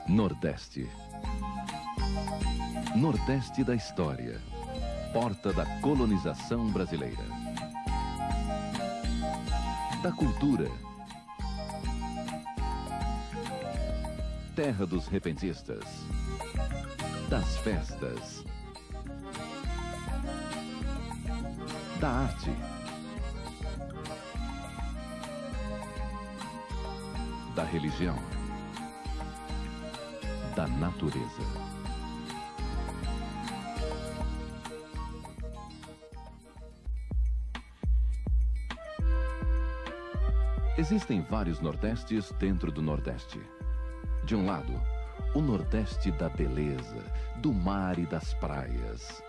Nordeste. Nordeste da história. Porta da colonização brasileira. Da cultura. Terra dos repentistas. Das festas. Da arte. Da religião. Da natureza. Existem vários Nordestes dentro do Nordeste. De um lado, o Nordeste da beleza, do mar e das praias.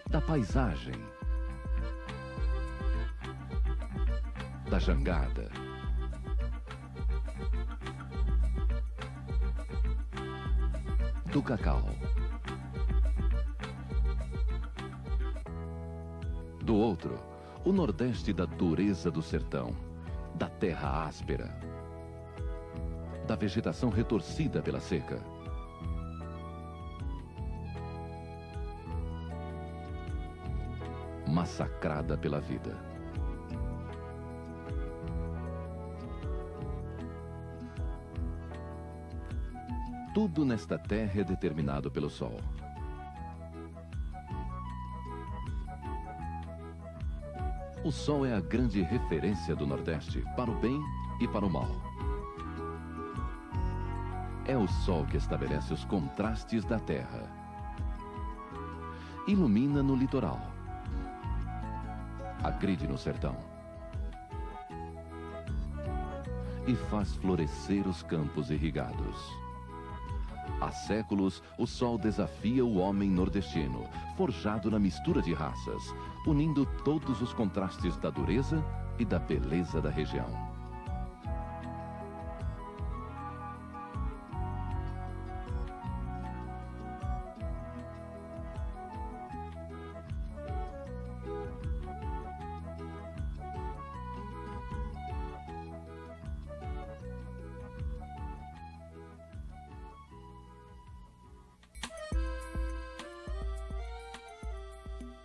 Da paisagem. Da jangada. Do cacau. Do outro, o Nordeste da dureza do sertão, da terra áspera, da vegetação retorcida pela seca. Massacrada pela vida. Tudo nesta terra é determinado pelo sol. O sol é a grande referência do Nordeste, para o bem e para o mal. É o sol que estabelece os contrastes da terra. Ilumina no litoral. Agride no sertão. E faz florescer os campos irrigados. Há séculos, o sol desafia o homem nordestino, forjado na mistura de raças, unindo todos os contrastes da dureza e da beleza da região.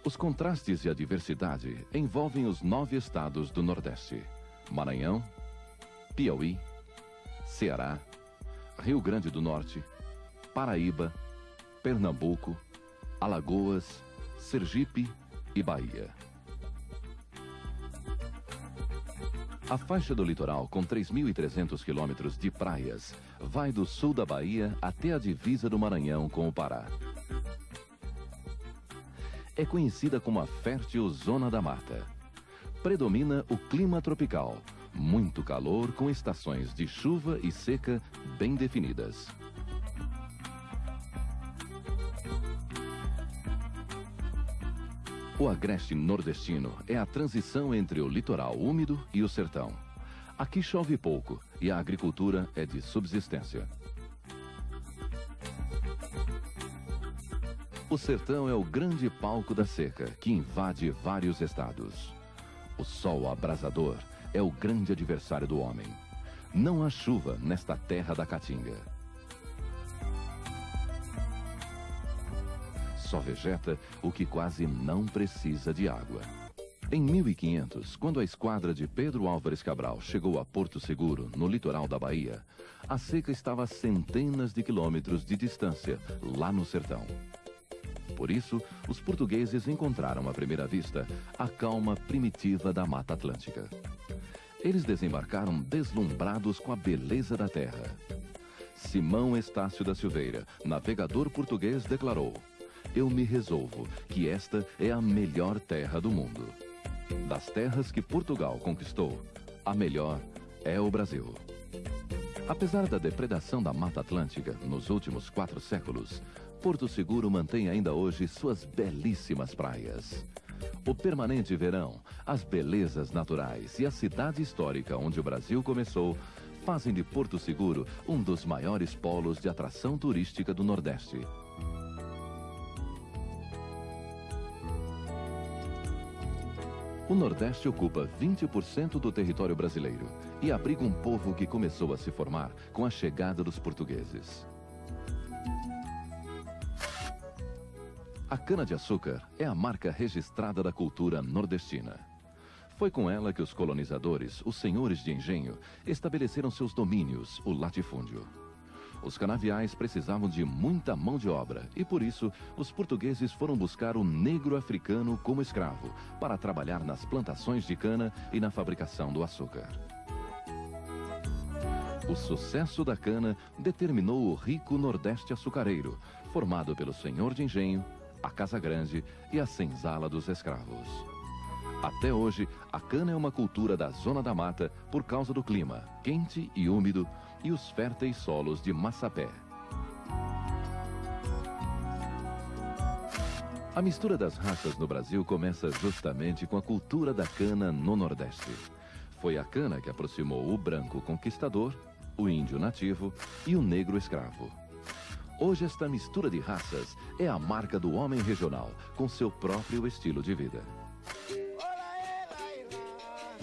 Os contrastes e a diversidade envolvem os 9 estados do Nordeste: Maranhão, Piauí, Ceará, Rio Grande do Norte, Paraíba, Pernambuco, Alagoas, Sergipe e Bahia. A faixa do litoral, com 3.300 quilômetros de praias, vai do sul da Bahia até a divisa do Maranhão com o Pará. É conhecida como a fértil Zona da Mata. Predomina o clima tropical, muito calor com estações de chuva e seca bem definidas. O agreste nordestino é a transição entre o litoral úmido e o sertão. Aqui chove pouco e a agricultura é de subsistência. O sertão é o grande palco da seca, que invade vários estados. O sol abrasador é o grande adversário do homem. Não há chuva nesta terra da caatinga. Só vegeta o que quase não precisa de água. Em 1500, quando a esquadra de Pedro Álvares Cabral chegou a Porto Seguro, no litoral da Bahia, a seca estava a centenas de quilômetros de distância, lá no sertão. Por isso, os portugueses encontraram à primeira vista a calma primitiva da Mata Atlântica. Eles desembarcaram deslumbrados com a beleza da terra. Simão Estácio da Silveira, navegador português, declarou: "Eu me resolvo que esta é a melhor terra do mundo. Das terras que Portugal conquistou, a melhor é o Brasil." Apesar da depredação da Mata Atlântica nos últimos 4 séculos, Porto Seguro mantém ainda hoje suas belíssimas praias. O permanente verão, as belezas naturais e a cidade histórica onde o Brasil começou fazem de Porto Seguro um dos maiores polos de atração turística do Nordeste. O Nordeste ocupa 20% do território brasileiro e abriga um povo que começou a se formar com a chegada dos portugueses. A cana-de-açúcar é a marca registrada da cultura nordestina. Foi com ela que os colonizadores, os senhores de engenho, estabeleceram seus domínios, o latifúndio. Os canaviais precisavam de muita mão de obra e, por isso, os portugueses foram buscar o negro africano como escravo para trabalhar nas plantações de cana e na fabricação do açúcar. O sucesso da cana determinou o rico Nordeste açucareiro, formado pelo senhor de engenho, a Casa Grande e a senzala dos escravos. Até hoje, a cana é uma cultura da Zona da Mata por causa do clima quente e úmido e os férteis solos de Massapé. A mistura das raças no Brasil começa justamente com a cultura da cana no Nordeste. Foi a cana que aproximou o branco conquistador, o índio nativo e o negro escravo. Hoje esta mistura de raças é a marca do homem regional, com seu próprio estilo de vida.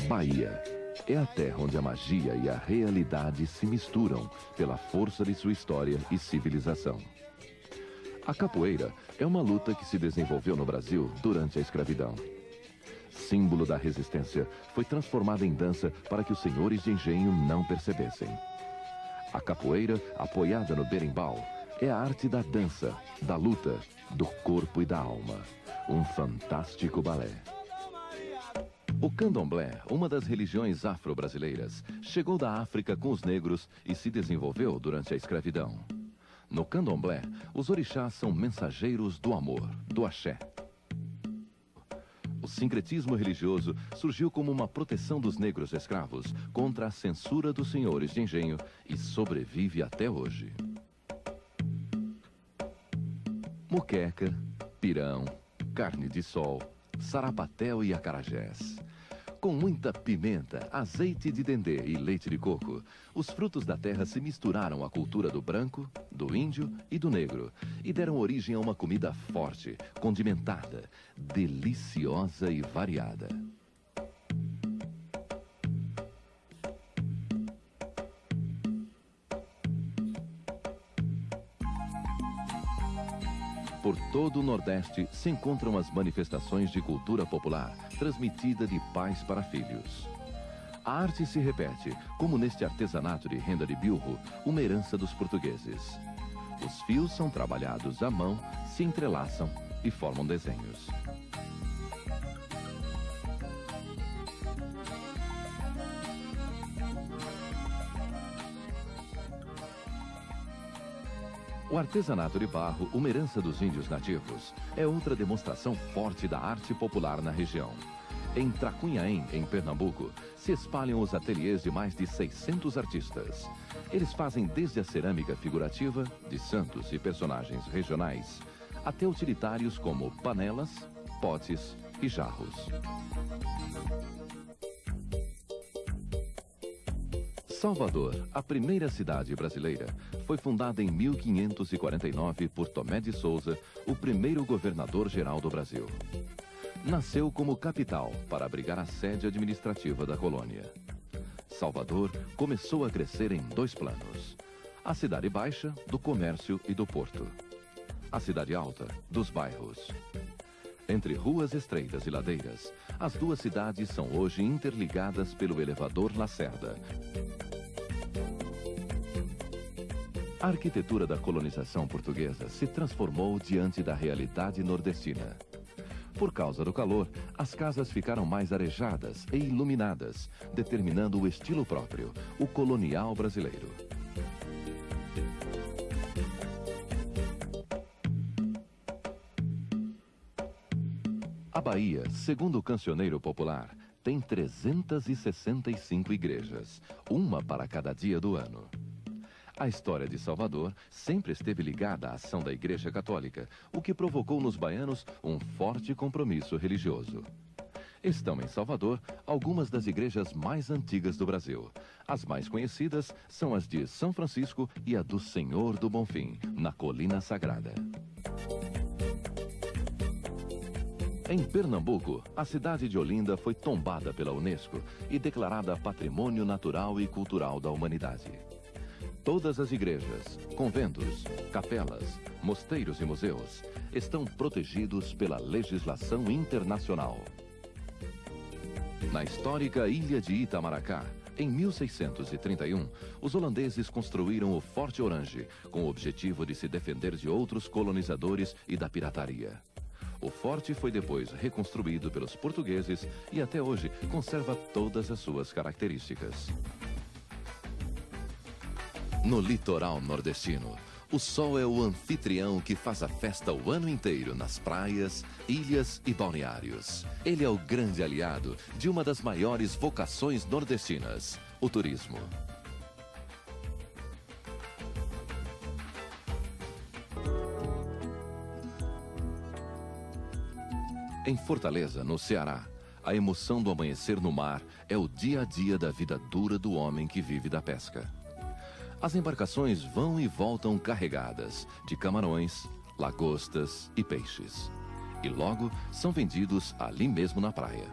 Bahia é a terra onde a magia e a realidade se misturam pela força de sua história e civilização. A capoeira é uma luta que se desenvolveu no Brasil durante a escravidão. Símbolo da resistência, foi transformada em dança para que os senhores de engenho não percebessem. A capoeira, apoiada no berimbau, é a arte da dança, da luta, do corpo e da alma. Um fantástico balé. O candomblé, uma das religiões afro-brasileiras, chegou da África com os negros e se desenvolveu durante a escravidão. No candomblé, os orixás são mensageiros do amor, do axé. O sincretismo religioso surgiu como uma proteção dos negros escravos contra a censura dos senhores de engenho e sobrevive até hoje. Muqueca, pirão, carne de sol, sarapatel e acarajés. Com muita pimenta, azeite de dendê e leite de coco, os frutos da terra se misturaram à cultura do branco, do índio e do negro e deram origem a uma comida forte, condimentada, deliciosa e variada. Por todo o Nordeste se encontram as manifestações de cultura popular, transmitida de pais para filhos. A arte se repete, como neste artesanato de renda de bilro, uma herança dos portugueses. Os fios são trabalhados à mão, se entrelaçam e formam desenhos. O artesanato de barro, uma herança dos índios nativos, é outra demonstração forte da arte popular na região. Em Tracunhaém, em Pernambuco, se espalham os ateliês de mais de 600 artistas. Eles fazem desde a cerâmica figurativa, de santos e personagens regionais, até utilitários como panelas, potes e jarros. Salvador, a primeira cidade brasileira, foi fundada em 1549 por Tomé de Souza, o primeiro governador-geral do Brasil. Nasceu como capital para abrigar a sede administrativa da colônia. Salvador começou a crescer em dois planos. A cidade baixa, do comércio e do porto. A cidade alta, dos bairros. Entre ruas estreitas e ladeiras, as duas cidades são hoje interligadas pelo elevador Lacerda. A arquitetura da colonização portuguesa se transformou diante da realidade nordestina. Por causa do calor, as casas ficaram mais arejadas e iluminadas, determinando o estilo próprio, o colonial brasileiro. A Bahia, segundo o cancioneiro popular, tem 365 igrejas, uma para cada dia do ano. A história de Salvador sempre esteve ligada à ação da Igreja Católica, o que provocou nos baianos um forte compromisso religioso. Estão em Salvador algumas das igrejas mais antigas do Brasil. As mais conhecidas são as de São Francisco e a do Senhor do Bonfim, na Colina Sagrada. Em Pernambuco, a cidade de Olinda foi tombada pela Unesco e declarada Patrimônio Natural e Cultural da Humanidade. Todas as igrejas, conventos, capelas, mosteiros e museus estão protegidos pela legislação internacional. Na histórica ilha de Itamaracá, em 1631, os holandeses construíram o Forte Orange, com o objetivo de se defender de outros colonizadores e da pirataria. O forte foi depois reconstruído pelos portugueses e até hoje conserva todas as suas características. No litoral nordestino, o sol é o anfitrião que faz a festa o ano inteiro nas praias, ilhas e balneários. Ele é o grande aliado de uma das maiores vocações nordestinas, o turismo. Em Fortaleza, no Ceará, a emoção do amanhecer no mar é o dia a dia da vida dura do homem que vive da pesca. As embarcações vão e voltam carregadas de camarões, lagostas e peixes. E logo são vendidos ali mesmo na praia.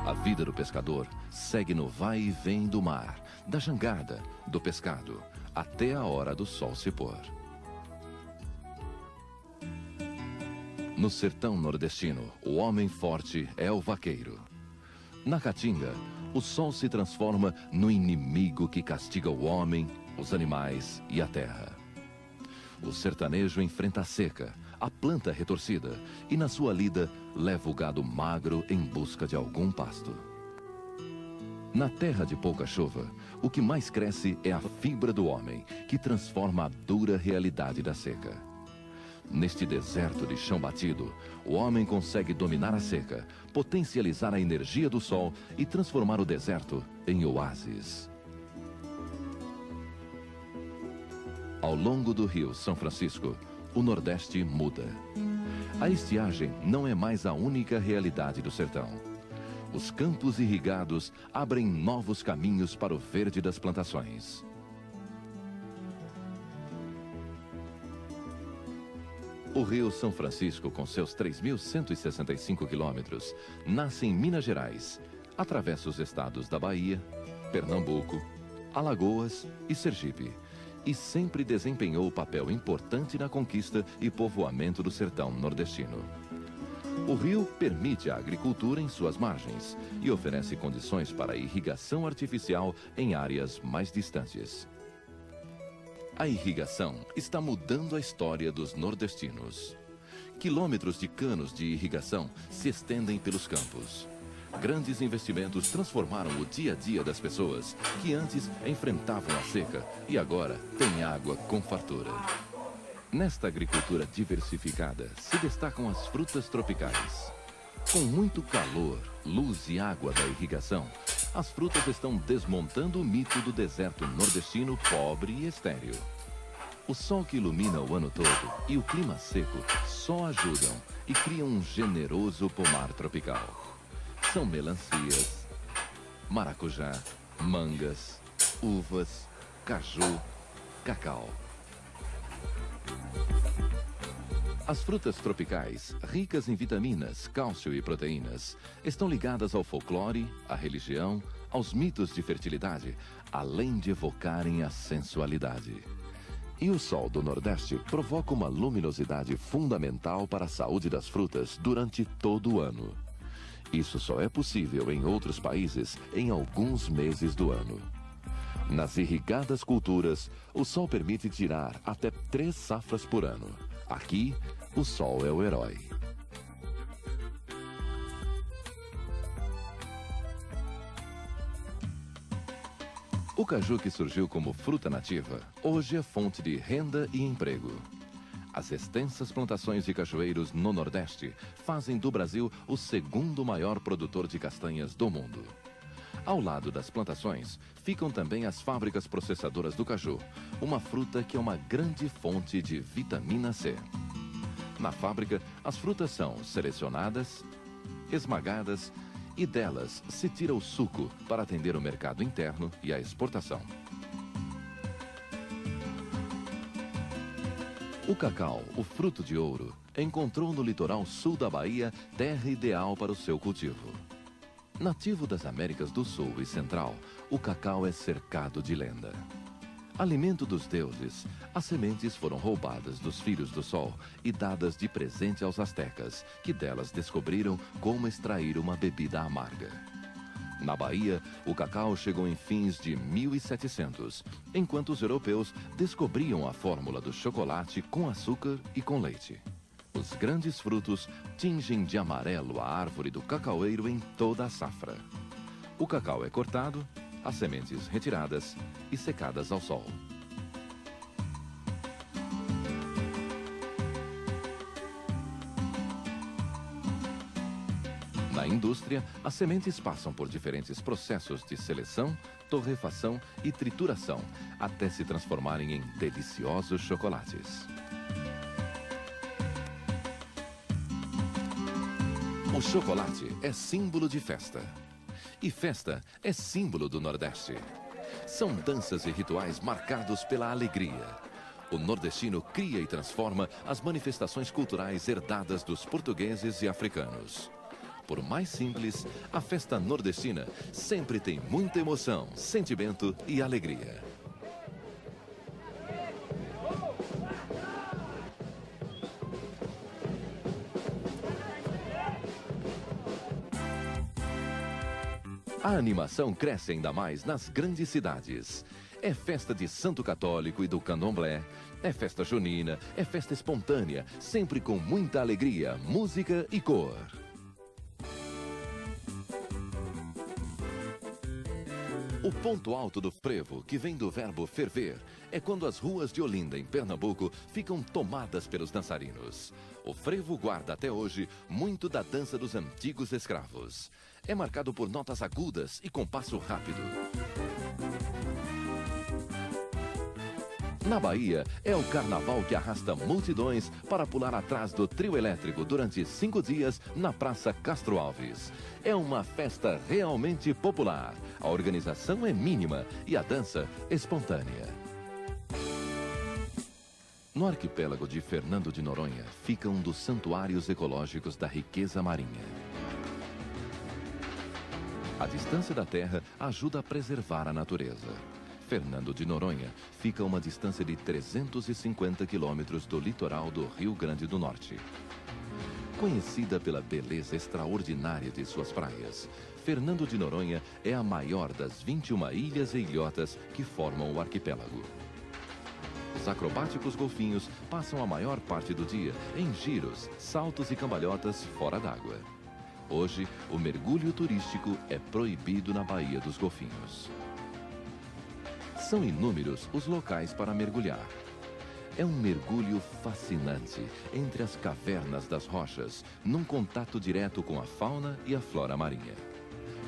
A vida do pescador segue no vai e vem do mar, da jangada, do pescado, até a hora do sol se pôr. No sertão nordestino, o homem forte é o vaqueiro. Na Caatinga, o sol se transforma no inimigo que castiga o homem, os animais e a terra. O sertanejo enfrenta a seca, a planta retorcida e na sua lida leva o gado magro em busca de algum pasto. Na terra de pouca chuva, o que mais cresce é a fibra do homem, que transforma a dura realidade da seca. Neste deserto de chão batido, o homem consegue dominar a seca, potencializar a energia do sol e transformar o deserto em oásis. Ao longo do rio São Francisco, o Nordeste muda. A estiagem não é mais a única realidade do sertão. Os campos irrigados abrem novos caminhos para o verde das plantações. O rio São Francisco, com seus 3.165 quilômetros, nasce em Minas Gerais, atravessa os estados da Bahia, Pernambuco, Alagoas e Sergipe, e sempre desempenhou papel importante na conquista e povoamento do sertão nordestino. O rio permite a agricultura em suas margens e oferece condições para a irrigação artificial em áreas mais distantes. A irrigação está mudando a história dos nordestinos. Quilômetros de canos de irrigação se estendem pelos campos. Grandes investimentos transformaram o dia a dia das pessoas que antes enfrentavam a seca e agora têm água com fartura. Nesta agricultura diversificada se destacam as frutas tropicais. Com muito calor, luz e água da irrigação, as frutas estão desmontando o mito do deserto nordestino pobre e estéril. O sol que ilumina o ano todo e o clima seco só ajudam e criam um generoso pomar tropical. São melancias, maracujá, mangas, uvas, caju, cacau. As frutas tropicais, ricas em vitaminas, cálcio e proteínas, estão ligadas ao folclore, à religião, aos mitos de fertilidade, além de evocarem a sensualidade. E o sol do Nordeste provoca uma luminosidade fundamental para a saúde das frutas durante todo o ano. Isso só é possível em outros países em alguns meses do ano. Nas irrigadas culturas, o sol permite tirar até 3 safras por ano. Aqui, o sol é o herói. O caju, que surgiu como fruta nativa, hoje é fonte de renda e emprego. As extensas plantações de cajueiros no Nordeste fazem do Brasil o segundo maior produtor de castanhas do mundo. Ao lado das plantações, ficam também as fábricas processadoras do caju, uma fruta que é uma grande fonte de vitamina C. Na fábrica, as frutas são selecionadas, esmagadas e delas se tira o suco para atender o mercado interno e a exportação. O cacau, o fruto de ouro, encontrou no litoral sul da Bahia terra ideal para o seu cultivo. Nativo das Américas do Sul e Central, o cacau é cercado de lenda. Alimento dos deuses, as sementes foram roubadas dos filhos do sol e dadas de presente aos astecas, que delas descobriram como extrair uma bebida amarga. Na Bahia, o cacau chegou em fins de 1700, enquanto os europeus descobriam a fórmula do chocolate com açúcar e com leite. Os grandes frutos tingem de amarelo a árvore do cacaueiro em toda a safra. O cacau é cortado, as sementes retiradas e secadas ao sol. Na indústria, as sementes passam por diferentes processos de seleção, torrefação e trituração, até se transformarem em deliciosos chocolates. O chocolate é símbolo de festa. E festa é símbolo do Nordeste. São danças e rituais marcados pela alegria. O nordestino cria e transforma as manifestações culturais herdadas dos portugueses e africanos. Por mais simples, a festa nordestina sempre tem muita emoção, sentimento e alegria. A animação cresce ainda mais nas grandes cidades. É festa de Santo Católico e do Candomblé, é festa junina, é festa espontânea, sempre com muita alegria, música e cor. O ponto alto do frevo, que vem do verbo ferver, é quando as ruas de Olinda, em Pernambuco, ficam tomadas pelos dançarinos. O frevo guarda até hoje muito da dança dos antigos escravos. É marcado por notas agudas e compasso rápido. Na Bahia, é o carnaval que arrasta multidões para pular atrás do trio elétrico durante 5 dias na Praça Castro Alves. É uma festa realmente popular. A organização é mínima e a dança espontânea. No arquipélago de Fernando de Noronha fica um dos santuários ecológicos da riqueza marinha. A distância da terra ajuda a preservar a natureza. Fernando de Noronha fica a uma distância de 350 quilômetros do litoral do Rio Grande do Norte. Conhecida pela beleza extraordinária de suas praias, Fernando de Noronha é a maior das 21 ilhas e ilhotas que formam o arquipélago. Os acrobáticos golfinhos passam a maior parte do dia em giros, saltos e cambalhotas fora d'água. Hoje, o mergulho turístico é proibido na Baía dos Golfinhos. São inúmeros os locais para mergulhar. É um mergulho fascinante entre as cavernas das rochas, num contato direto com a fauna e a flora marinha.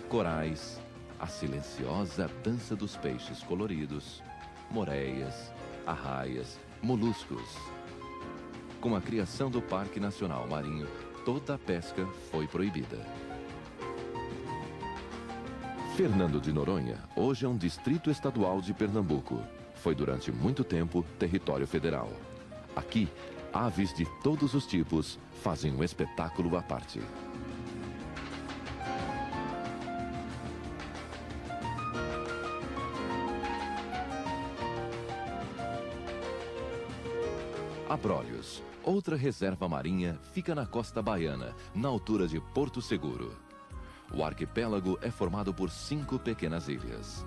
Corais, a silenciosa dança dos peixes coloridos, moreias, arraias, moluscos. Com a criação do Parque Nacional Marinho, toda a pesca foi proibida. Fernando de Noronha hoje é um distrito estadual de Pernambuco. Foi durante muito tempo território federal. Aqui, aves de todos os tipos fazem um espetáculo à parte. Abrolhos, outra reserva marinha, fica na costa baiana, na altura de Porto Seguro. O arquipélago é formado por 5 pequenas ilhas.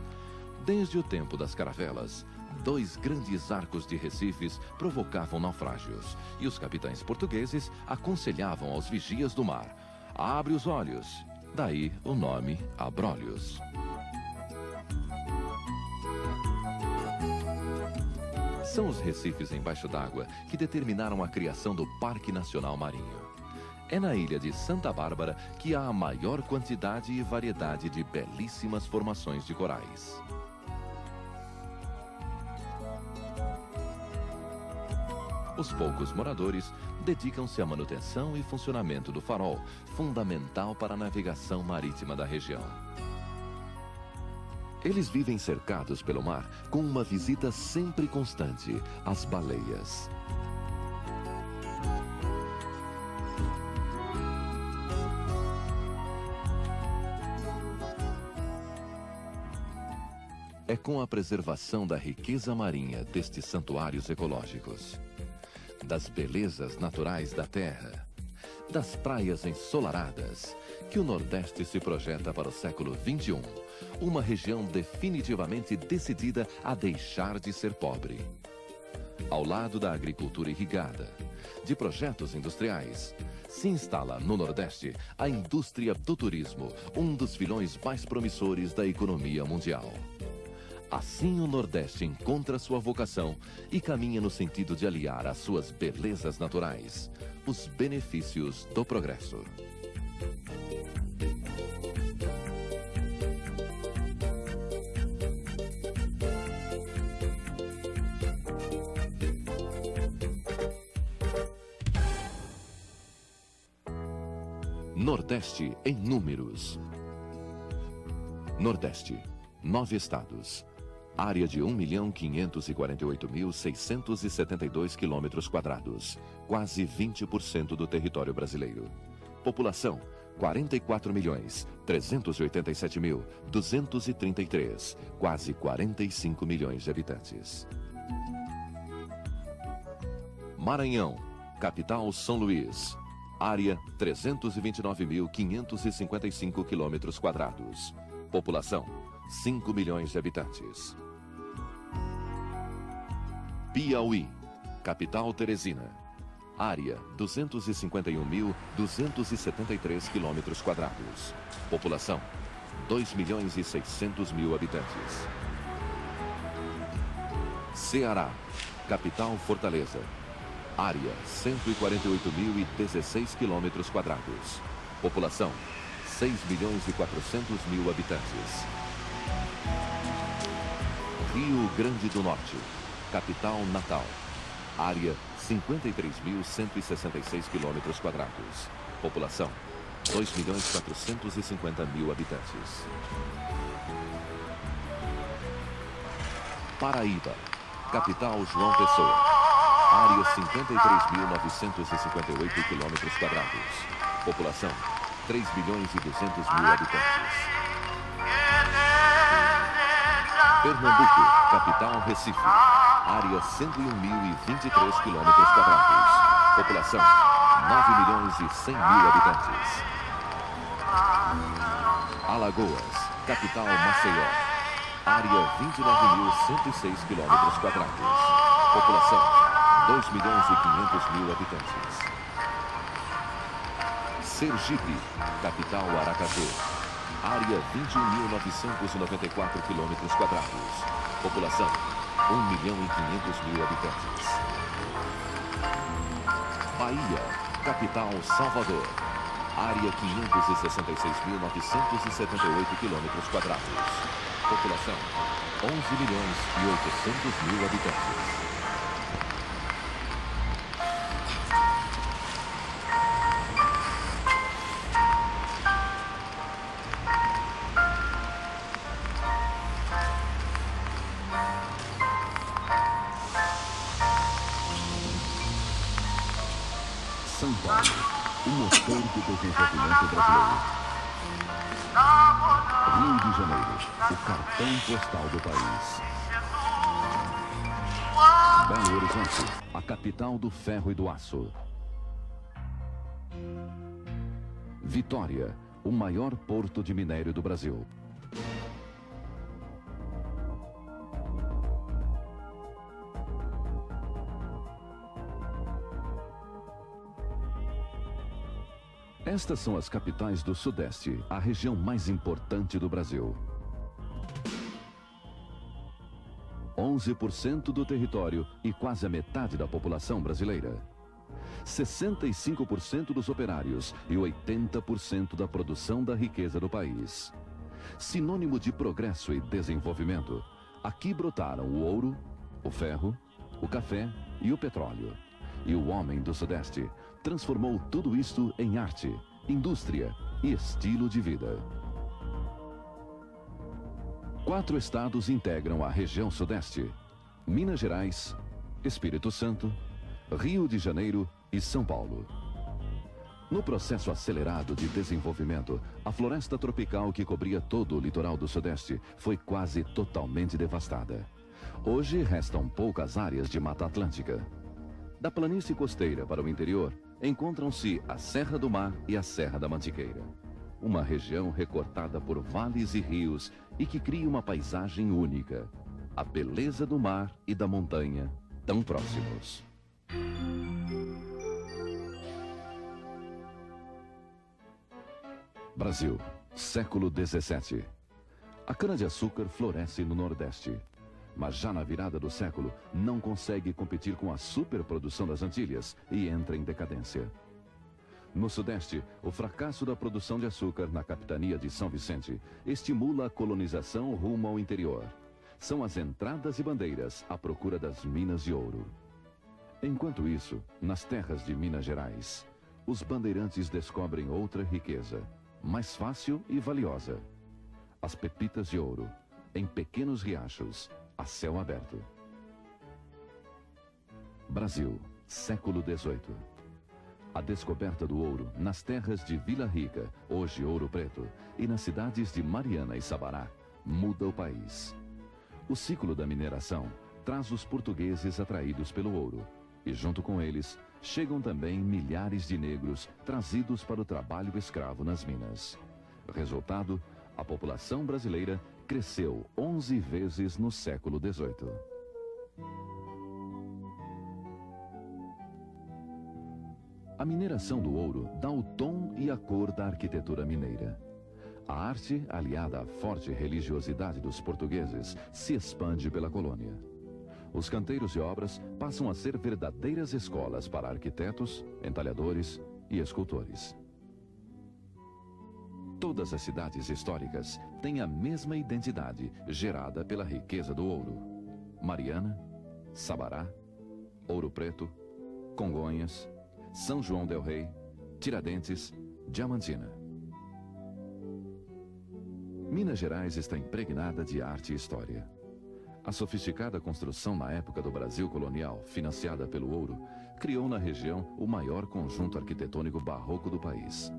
Desde o tempo das caravelas, 2 grandes arcos de recifes provocavam naufrágios e os capitães portugueses aconselhavam aos vigias do mar: abre os olhos. Daí o nome Abrolhos. São os recifes embaixo d'água que determinaram a criação do Parque Nacional Marinho. É na ilha de Santa Bárbara que há a maior quantidade e variedade de belíssimas formações de corais. Os poucos moradores dedicam-se à manutenção e funcionamento do farol, fundamental para a navegação marítima da região. Eles vivem cercados pelo mar com uma visita sempre constante: as baleias. é com a preservação da riqueza marinha destes santuários ecológicos, das belezas naturais da terra, das praias ensolaradas, que o Nordeste se projeta para o século XXI, uma região definitivamente decidida a deixar de ser pobre. Ao lado da agricultura irrigada, de projetos industriais, se instala no Nordeste a indústria do turismo, um dos filões mais promissores da economia mundial. Assim o Nordeste encontra sua vocação e caminha no sentido de aliar às suas belezas naturais os benefícios do progresso. Nordeste em números. Nordeste, 9 estados. Área de 1.548.672 km², quase 20% do território brasileiro. População, 44.387.233, quase 45 milhões de habitantes. Maranhão, capital São Luís. Área, 329.555 km². População, 5 milhões de habitantes. Piauí, capital Teresina. Área, 251.273 km². População, 2.600.000 habitantes. Ceará, capital Fortaleza. Área, 148.016 km². População, 6.400.000 habitantes. Rio Grande do Norte, capital Natal. Área, 53.166 km². População, 2.450.000 habitantes. Paraíba, capital João Pessoa. Área, 53.958 km². População, 3.200.000 habitantes. Pernambuco, capital Recife. Área, 101.023 km². População, 9.100.000 habitantes. Alagoas, capital Maceió. Área, 29.106 km². População, 2.500.000 habitantes. Sergipe, capital Aracaju. Área, 21.994 km². População, 1.500.000 habitantes. Bahia, capital Salvador. Área, 566.978 km². População, 11.800.000 habitantes. São Paulo, o motor do desenvolvimento brasileiro. Rio de Janeiro, o cartão postal do país. Belo Horizonte, a capital do ferro e do aço. Vitória, o maior porto de minério do Brasil. Estas são as capitais do Sudeste, a região mais importante do Brasil. 11% do território e quase a metade da população brasileira. 65% dos operários e 80% da produção da riqueza do país. Sinônimo de progresso e desenvolvimento, aqui brotaram o ouro, o ferro, o café e o petróleo. E o homem do Sudeste transformou tudo isto em arte, indústria e estilo de vida. 4 estados integram a região Sudeste: Minas Gerais, Espírito Santo, Rio de Janeiro e São Paulo. No processo acelerado de desenvolvimento, a floresta tropical que cobria todo o litoral do Sudeste foi quase totalmente devastada. Hoje restam poucas áreas de Mata Atlântica. Da planície costeira para o interior, encontram-se a Serra do Mar e a Serra da Mantiqueira. Uma região recortada por vales e rios e que cria uma paisagem única. A beleza do mar e da montanha, tão próximos. Brasil, século XVII. A cana-de-açúcar floresce no Nordeste. Mas já na virada do século, não consegue competir com a superprodução das Antilhas e entra em decadência. No Sudeste, o fracasso da produção de açúcar na capitania de São Vicente estimula a colonização rumo ao interior. São as entradas e bandeiras à procura das minas de ouro. Enquanto isso, nas terras de Minas Gerais, os bandeirantes descobrem outra riqueza, mais fácil e valiosa. As pepitas de ouro, em pequenos riachos, a céu aberto. Brasil, século XVIII. A descoberta do ouro nas terras de Vila Rica, hoje Ouro Preto, e nas cidades de Mariana e Sabará, muda o país. O ciclo da mineração traz os portugueses atraídos pelo ouro, e junto com eles, chegam também milhares de negros trazidos para o trabalho escravo nas minas. Resultado, a população brasileira cresceu 11 vezes no século XVIII. A mineração do ouro dá o tom e a cor da arquitetura mineira. A arte, aliada à forte religiosidade dos portugueses, se expande pela colônia. Os canteiros e obras passam a ser verdadeiras escolas para arquitetos, entalhadores e escultores. Todas as cidades históricas têm a mesma identidade gerada pela riqueza do ouro. Mariana, Sabará, Ouro Preto, Congonhas, São João del Rei, Tiradentes, Diamantina. Minas Gerais está impregnada de arte e história. A sofisticada construção na época do Brasil colonial, financiada pelo ouro, criou na região o maior conjunto arquitetônico barroco do país.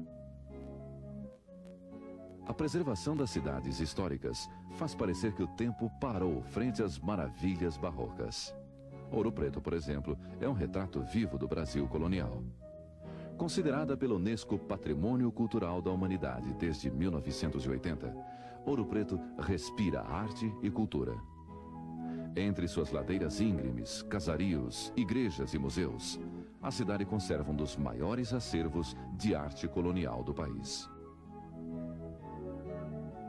A preservação das cidades históricas faz parecer que o tempo parou frente às maravilhas barrocas. Ouro Preto, por exemplo, é um retrato vivo do Brasil colonial. Considerada pela Unesco Patrimônio Cultural da Humanidade desde 1980, Ouro Preto respira arte e cultura. Entre suas ladeiras íngremes, casarios, igrejas e museus, a cidade conserva um dos maiores acervos de arte colonial do país.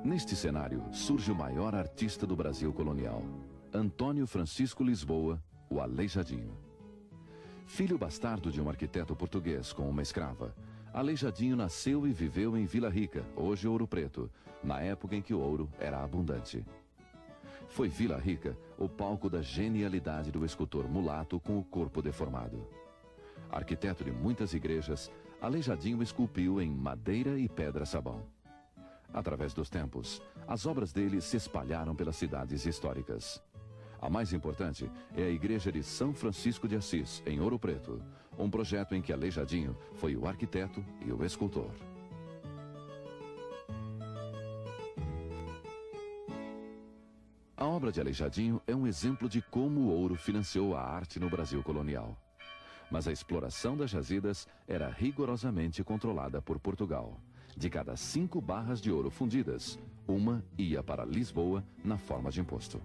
Neste cenário, surge o maior artista do Brasil colonial, Antônio Francisco Lisboa, o Aleijadinho. Filho bastardo de um arquiteto português com uma escrava, Aleijadinho nasceu e viveu em Vila Rica, hoje Ouro Preto, na época em que o ouro era abundante. Foi Vila Rica o palco da genialidade do escultor mulato com o corpo deformado. Arquiteto de muitas igrejas, Aleijadinho esculpiu em madeira e pedra-sabão. Através dos tempos, as obras dele se espalharam pelas cidades históricas. A mais importante é a Igreja de São Francisco de Assis, em Ouro Preto, um projeto em que Aleijadinho foi o arquiteto e o escultor. A obra de Aleijadinho é um exemplo de como o ouro financiou a arte no Brasil colonial. Mas a exploração das jazidas era rigorosamente controlada por Portugal. De cada 5 barras de ouro fundidas, uma ia para Lisboa na forma de imposto.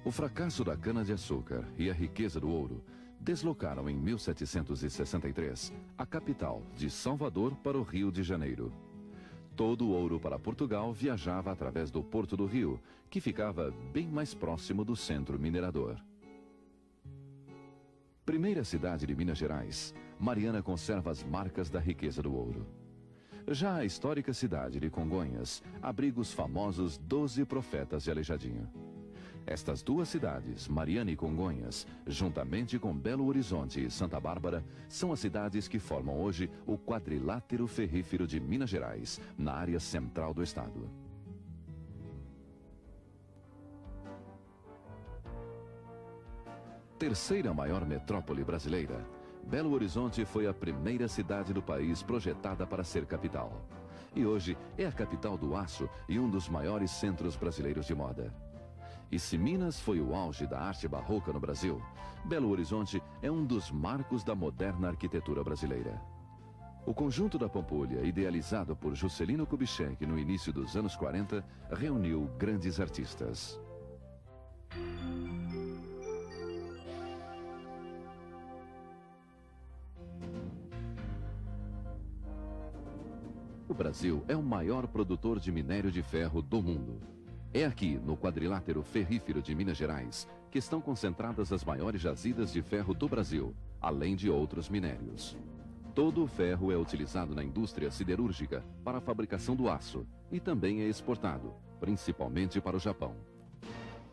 O fracasso da cana-de-açúcar e a riqueza do ouro deslocaram em 1763 a capital de Salvador para o Rio de Janeiro. Todo o ouro para Portugal viajava através do Porto do Rio, que ficava bem mais próximo do centro minerador. Primeira cidade de Minas Gerais, Mariana conserva as marcas da riqueza do ouro. Já a histórica cidade de Congonhas abriga os famosos 12 profetas de Aleijadinho. Estas duas cidades, Mariana e Congonhas, juntamente com Belo Horizonte e Santa Bárbara, são as cidades que formam hoje o quadrilátero ferrífero de Minas Gerais, na área central do estado. Terceira maior metrópole brasileira, Belo Horizonte foi a primeira cidade do país projetada para ser capital. E hoje é a capital do aço e um dos maiores centros brasileiros de moda. E se Minas foi o auge da arte barroca no Brasil, Belo Horizonte é um dos marcos da moderna arquitetura brasileira. O conjunto da Pampulha, idealizado por Juscelino Kubitschek no início dos anos 40, reuniu grandes artistas. O Brasil é o maior produtor de minério de ferro do mundo. É aqui, no quadrilátero ferrífero de Minas Gerais, que estão concentradas as maiores jazidas de ferro do Brasil, além de outros minérios. Todo o ferro é utilizado na indústria siderúrgica para a fabricação do aço e também é exportado, principalmente para o Japão.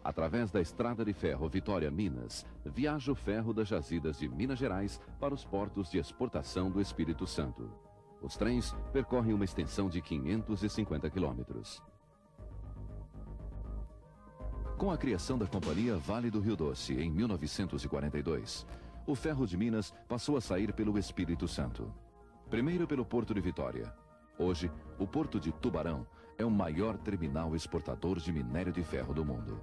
Através da estrada de ferro Vitória-Minas, viaja o ferro das jazidas de Minas Gerais para os portos de exportação do Espírito Santo. Os trens percorrem uma extensão de 550 quilômetros. Com a criação da Companhia Vale do Rio Doce, em 1942, o ferro de Minas passou a sair pelo Espírito Santo. Primeiro pelo Porto de Vitória. Hoje, o Porto de Tubarão é o maior terminal exportador de minério de ferro do mundo.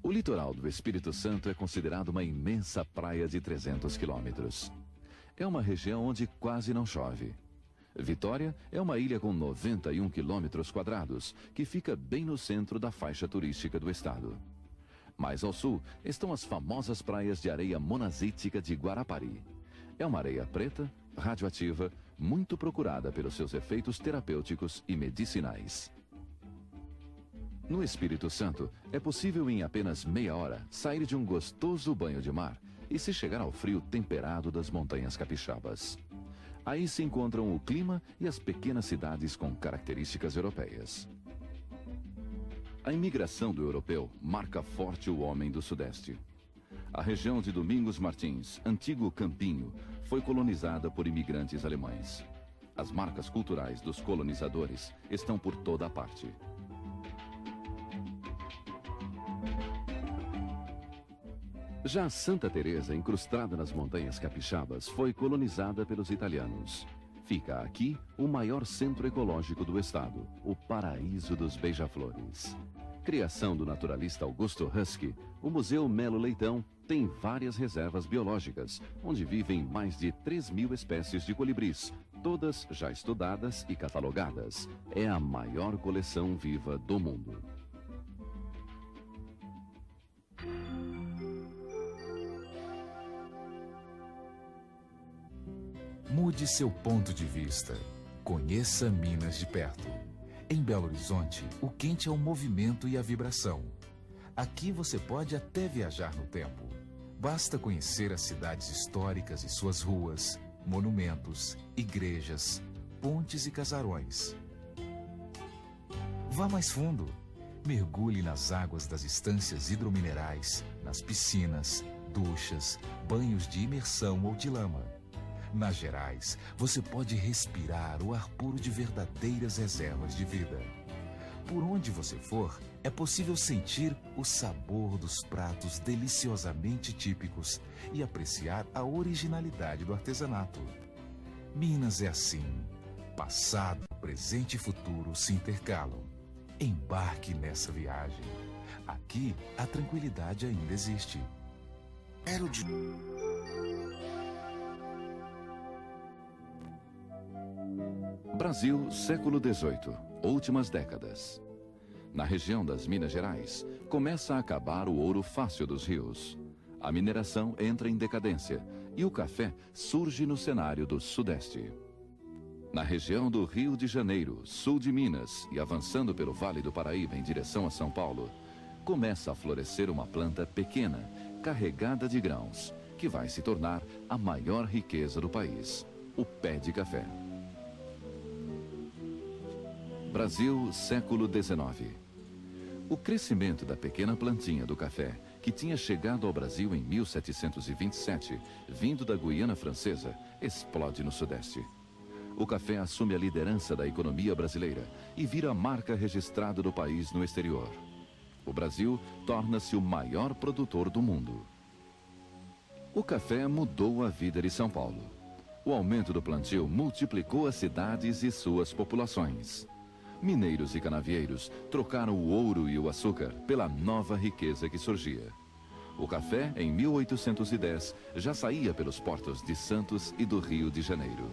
O litoral do Espírito Santo é considerado uma imensa praia de 300 quilômetros. É uma região onde quase não chove. Vitória é uma ilha com 91 quilômetros quadrados, que fica bem no centro da faixa turística do estado. Mais ao sul estão as famosas praias de areia monazítica de Guarapari. É uma areia preta, radioativa, muito procurada pelos seus efeitos terapêuticos e medicinais. No Espírito Santo, é possível em apenas meia hora sair de um gostoso banho de mar e se chegar ao frio temperado das montanhas capixabas. Aí se encontram o clima e as pequenas cidades com características europeias. A imigração do europeu marca forte o homem do Sudeste. A região de Domingos Martins, antigo Campinho, foi colonizada por imigrantes alemães. As marcas culturais dos colonizadores estão por toda a parte. Já Santa Teresa, incrustada nas montanhas capixabas, foi colonizada pelos italianos. Fica aqui o maior centro ecológico do estado, o Paraíso dos Beija-Flores. Criação do naturalista Augusto Husky, o Museu Melo Leitão tem várias reservas biológicas, onde vivem mais de 3.000 espécies de colibris, todas já estudadas e catalogadas. É a maior coleção viva do mundo. Mude seu ponto de vista. Conheça Minas de perto. Em Belo Horizonte, o quente é o movimento e a vibração. Aqui você pode até viajar no tempo. Basta conhecer as cidades históricas e suas ruas, monumentos, igrejas, pontes e casarões. Vá mais fundo. Mergulhe nas águas das estâncias hidrominerais, nas piscinas, duchas, banhos de imersão ou de lama. Nas Gerais, você pode respirar o ar puro de verdadeiras reservas de vida. Por onde você for, é possível sentir o sabor dos pratos deliciosamente típicos e apreciar a originalidade do artesanato. Minas é assim. Passado, presente e futuro se intercalam. Embarque nessa viagem. Aqui, a tranquilidade ainda existe. Brasil, século XVIII, últimas décadas. Na região das Minas Gerais, começa a acabar o ouro fácil dos rios. A mineração entra em decadência e o café surge no cenário do Sudeste. Na região do Rio de Janeiro, sul de Minas e avançando pelo Vale do Paraíba em direção a São Paulo, começa a florescer uma planta pequena, carregada de grãos, que vai se tornar a maior riqueza do país, o pé de café. Brasil, século XIX. O crescimento da pequena plantinha do café, que tinha chegado ao Brasil em 1727, vindo da Guiana Francesa, explode no Sudeste. O café assume a liderança da economia brasileira e vira a marca registrada do país no exterior. o Brasil torna-se o maior produtor do mundo. O café mudou a vida de São Paulo. O aumento do plantio multiplicou as cidades e suas populações. Mineiros e canavieiros trocaram o ouro e o açúcar pela nova riqueza que surgia. O café, em 1810, já saía pelos portos de Santos e do Rio de Janeiro.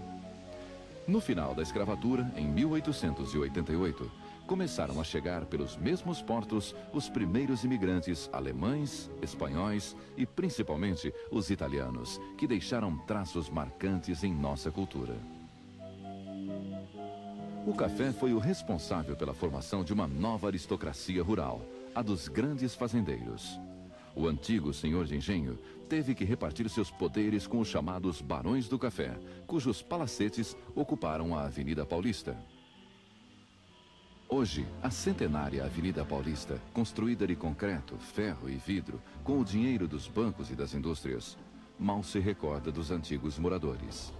No final da escravatura, em 1888, começaram a chegar pelos mesmos portos os primeiros imigrantes alemães, espanhóis e principalmente os italianos, que deixaram traços marcantes em nossa cultura. O café foi o responsável pela formação de uma nova aristocracia rural, a dos grandes fazendeiros. O antigo senhor de engenho teve que repartir seus poderes com os chamados barões do café, cujos palacetes ocuparam a Avenida Paulista. Hoje, a centenária Avenida Paulista, construída de concreto, ferro e vidro, com o dinheiro dos bancos e das indústrias, mal se recorda dos antigos moradores.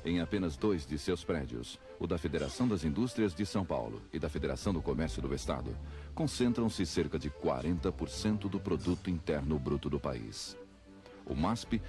Em apenas 2 de seus prédios, o da Federação das Indústrias de São Paulo e da Federação do Comércio do Estado, concentram-se cerca de 40% do produto interno bruto do país. O MASP